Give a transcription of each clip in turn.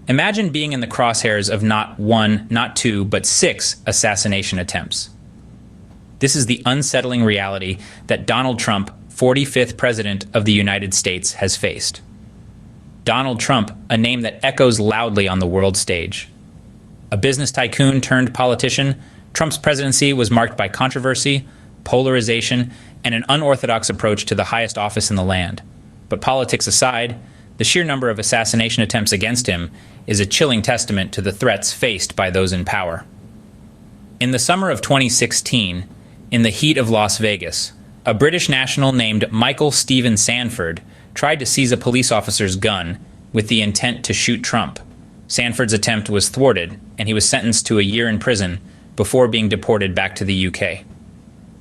Imagine being in the crosshairs of not one, not two, but 6 assassination attempts. This is the unsettling reality that Donald Trump, 45th President of the United States, has faced. Donald Trump, a name that echoes loudly on the world stage. A business tycoon turned politician, Trump's presidency was marked by controversy, polarization, and an unorthodox approach to the highest office in the land. But politics aside, the sheer number of assassination attempts against him is a chilling testament to the threats faced by those in power. In the summer of 2016, in the heat of Las Vegas, a British national named Michael Stephen Sanford tried to seize a police officer's gun with the intent to shoot Trump. Sanford's attempt was thwarted, and he was sentenced to a year in prison before being deported back to the UK.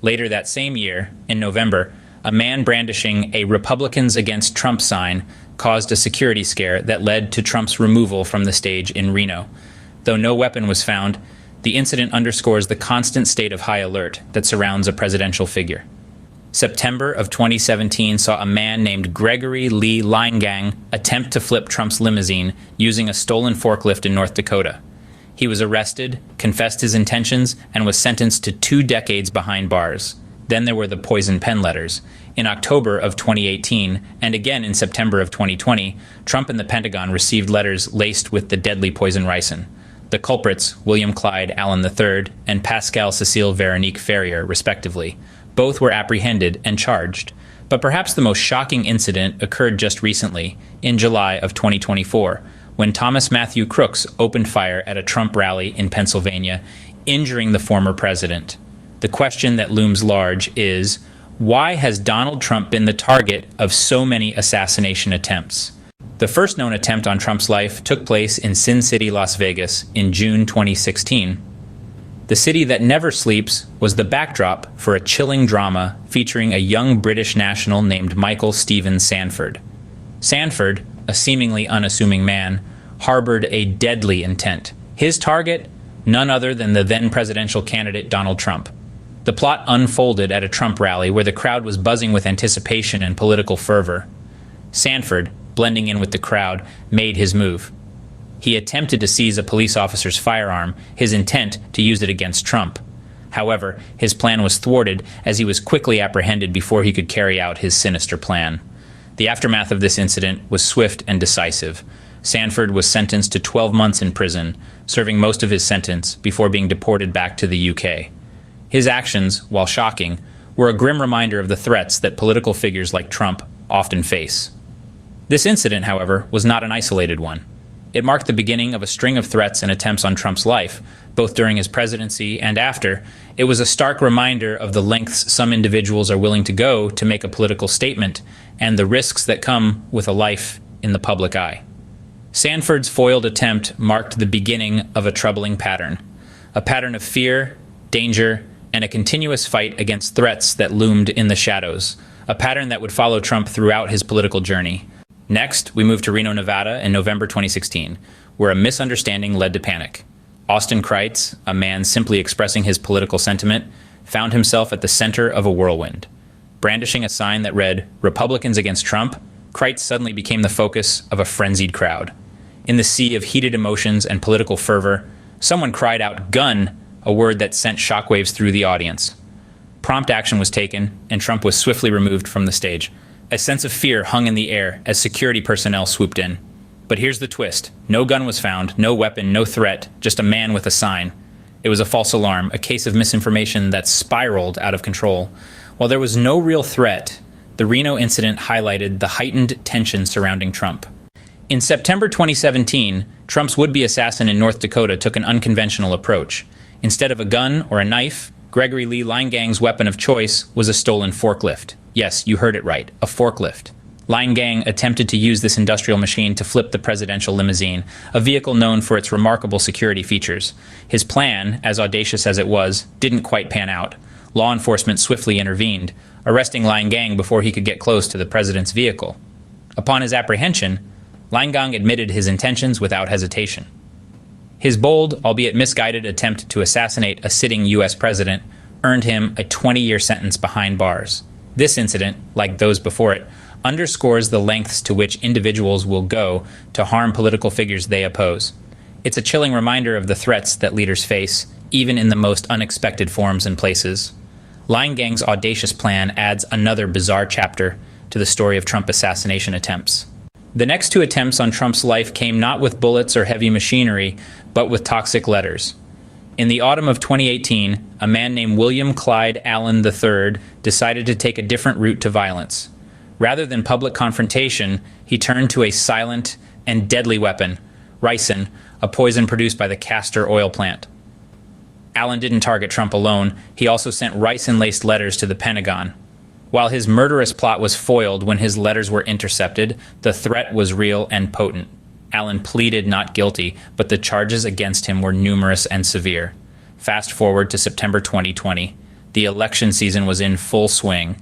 Later that same year, in November, a man brandishing a Republicans Against Trump sign caused a security scare that led to Trump's removal from the stage in Reno. Though no weapon was found, the incident underscores the constant state of high alert that surrounds a presidential figure. September of 2017 saw a man named Gregory Lee Leingang attempt to flip Trump's limousine using a stolen forklift in North Dakota. He was arrested, confessed his intentions, and was sentenced to 2 decades behind bars. Then there were the poison pen letters. In October of 2018, and again in September of 2020, Trump and the Pentagon received letters laced with the deadly poison ricin. The culprits, William Clyde Allen III and Pascal Cecile Veronique Ferrier, respectively, both were apprehended and charged. But perhaps the most shocking incident occurred just recently, in July of 2024, when Thomas Matthew Crooks opened fire at a Trump rally in Pennsylvania, injuring the former president. The question that looms large is, why has Donald Trump been the target of so many assassination attempts? The first known attempt on Trump's life took place in Sin City, Las Vegas, in June 2016. The city that never sleeps was the backdrop for a chilling drama featuring a young British national named Michael Stephen Sanford. Sanford, a seemingly unassuming man, harbored a deadly intent. His target, none other than the then presidential candidate Donald Trump. The plot unfolded at a Trump rally where the crowd was buzzing with anticipation and political fervor. Sanford, blending in with the crowd, made his move. He attempted to seize a police officer's firearm, his intent to use it against Trump. However, his plan was thwarted as he was quickly apprehended before he could carry out his sinister plan. The aftermath of this incident was swift and decisive. Sanford was sentenced to 12 months in prison, serving most of his sentence before being deported back to the UK. His actions, while shocking, were a grim reminder of the threats that political figures like Trump often face. This incident, however, was not an isolated one. It marked the beginning of a string of threats and attempts on Trump's life, both during his presidency and after. It was a stark reminder of the lengths some individuals are willing to go to make a political statement and the risks that come with a life in the public eye. Sanford's foiled attempt marked the beginning of a troubling pattern. A pattern of fear, danger, and a continuous fight against threats that loomed in the shadows. A pattern that would follow Trump throughout his political journey. Next, we moved to Reno, Nevada in November 2016, where a misunderstanding led to panic. Austin Kreitz, a man simply expressing his political sentiment, found himself at the center of a whirlwind. Brandishing a sign that read, "Republicans Against Trump," Kreitz suddenly became the focus of a frenzied crowd. In the sea of heated emotions and political fervor, someone cried out, "Gun!" a word that sent shockwaves through the audience. Prompt action was taken, and Trump was swiftly removed from the stage. A sense of fear hung in the air as security personnel swooped in. But here's the twist. No gun was found, no weapon, no threat, just a man with a sign. It was a false alarm, a case of misinformation that spiraled out of control. While there was no real threat, the Reno incident highlighted the heightened tension surrounding Trump. In September 2017, Trump's would-be assassin in North Dakota took an unconventional approach. Instead of a gun or a knife, Gregory Lee Leingang's weapon of choice was a stolen forklift. Yes, you heard it right, a forklift. Leingang attempted to use this industrial machine to flip the presidential limousine, a vehicle known for its remarkable security features. His plan, as audacious as it was, didn't quite pan out. Law enforcement swiftly intervened, arresting Leingang before he could get close to the president's vehicle. Upon his apprehension, Leingang admitted his intentions without hesitation. His bold, albeit misguided, attempt to assassinate a sitting U.S. president earned him a 20-year sentence behind bars. This incident, like those before it, underscores the lengths to which individuals will go to harm political figures they oppose. It's a chilling reminder of the threats that leaders face, even in the most unexpected forms and places. Lying Gang's audacious plan adds another bizarre chapter to the story of Trump assassination attempts. The next two attempts on Trump's life came not with bullets or heavy machinery, but with toxic letters. In the autumn of 2018, a man named William Clyde Allen III decided to take a different route to violence. Rather than public confrontation, he turned to a silent and deadly weapon, ricin, a poison produced by the castor oil plant. Allen didn't target Trump alone. He also sent ricin-laced letters to the Pentagon. While his murderous plot was foiled when his letters were intercepted, the threat was real and potent. Allen pleaded not guilty, but the charges against him were numerous and severe. Fast forward to September 2020. The election season was in full swing,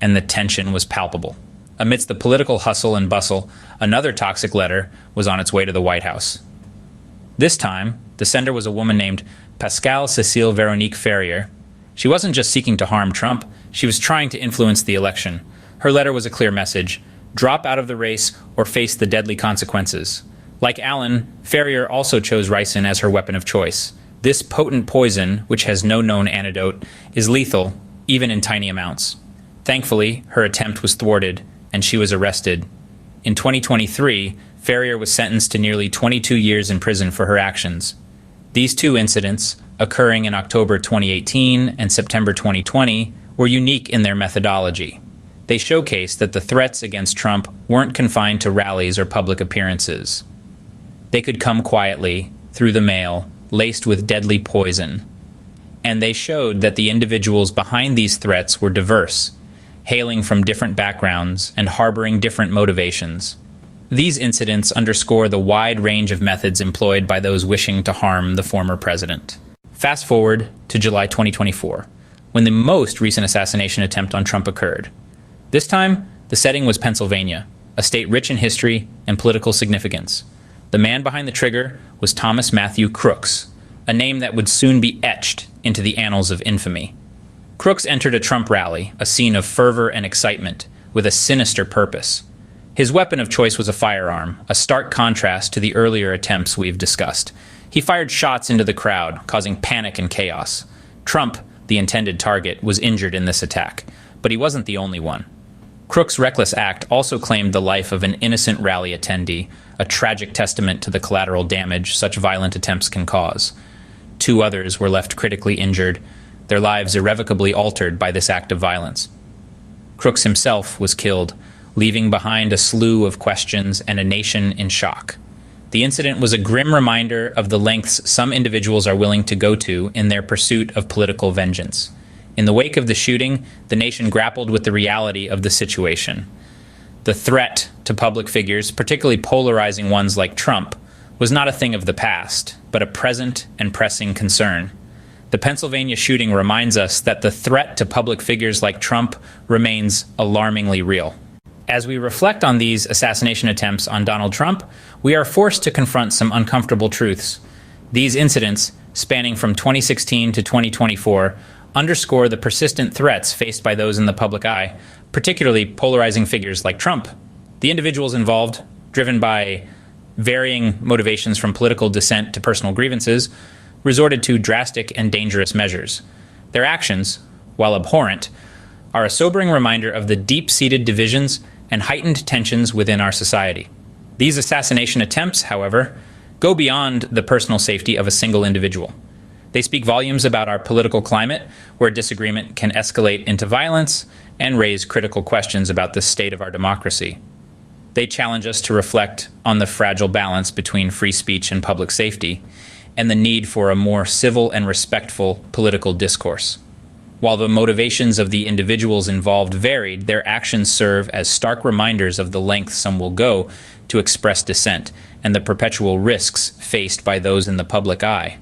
and the tension was palpable. Amidst the political hustle and bustle, another toxic letter was on its way to the White House. This time, the sender was a woman named Pascale Cécile Véronique Ferrier. She wasn't just seeking to harm Trump, she was trying to influence the election. Her letter was a clear message: drop out of the race or face the deadly consequences. Like Allen, Ferrier also chose ricin as her weapon of choice. This potent poison, which has no known antidote, is lethal, even in tiny amounts. Thankfully, her attempt was thwarted, and she was arrested. In 2023, Ferrier was sentenced to nearly 22 years in prison for her actions. These two incidents, occurring in October 2018 and September 2020, were unique in their methodology. They showcased that the threats against Trump weren't confined to rallies or public appearances. They could come quietly, through the mail, laced with deadly poison. And they showed that the individuals behind these threats were diverse, hailing from different backgrounds and harboring different motivations. These incidents underscore the wide range of methods employed by those wishing to harm the former president. Fast forward to July 2024, when the most recent assassination attempt on Trump occurred. This time, the setting was Pennsylvania, a state rich in history and political significance. The man behind the trigger was Thomas Matthew Crooks, a name that would soon be etched into the annals of infamy. Crooks entered a Trump rally, a scene of fervor and excitement, with a sinister purpose. His weapon of choice was a firearm, a stark contrast to the earlier attempts we've discussed. He fired shots into the crowd, causing panic and chaos. Trump, the intended target, was injured in this attack, but he wasn't the only one. Crooks' reckless act also claimed the life of an innocent rally attendee, a tragic testament to the collateral damage such violent attempts can cause. 2 others were left critically injured, their lives irrevocably altered by this act of violence. Crooks himself was killed, leaving behind a slew of questions and a nation in shock. The incident was a grim reminder of the lengths some individuals are willing to go to in their pursuit of political vengeance. In the wake of the shooting, the nation grappled with the reality of the situation. The threat to public figures, particularly polarizing ones like Trump, was not a thing of the past, but a present and pressing concern. The Pennsylvania shooting reminds us that the threat to public figures like Trump remains alarmingly real. As we reflect on these assassination attempts on Donald Trump, we are forced to confront some uncomfortable truths. These incidents, spanning from 2016 to 2024, underscore the persistent threats faced by those in the public eye, particularly polarizing figures like Trump. The individuals involved, driven by varying motivations from political dissent to personal grievances, resorted to drastic and dangerous measures. Their actions, while abhorrent, are a sobering reminder of the deep-seated divisions and heightened tensions within our society. These assassination attempts, however, go beyond the personal safety of a single individual. They speak volumes about our political climate, where disagreement can escalate into violence and raise critical questions about the state of our democracy. They challenge us to reflect on the fragile balance between free speech and public safety, and the need for a more civil and respectful political discourse. While the motivations of the individuals involved varied, their actions serve as stark reminders of the length some will go to express dissent and the perpetual risks faced by those in the public eye.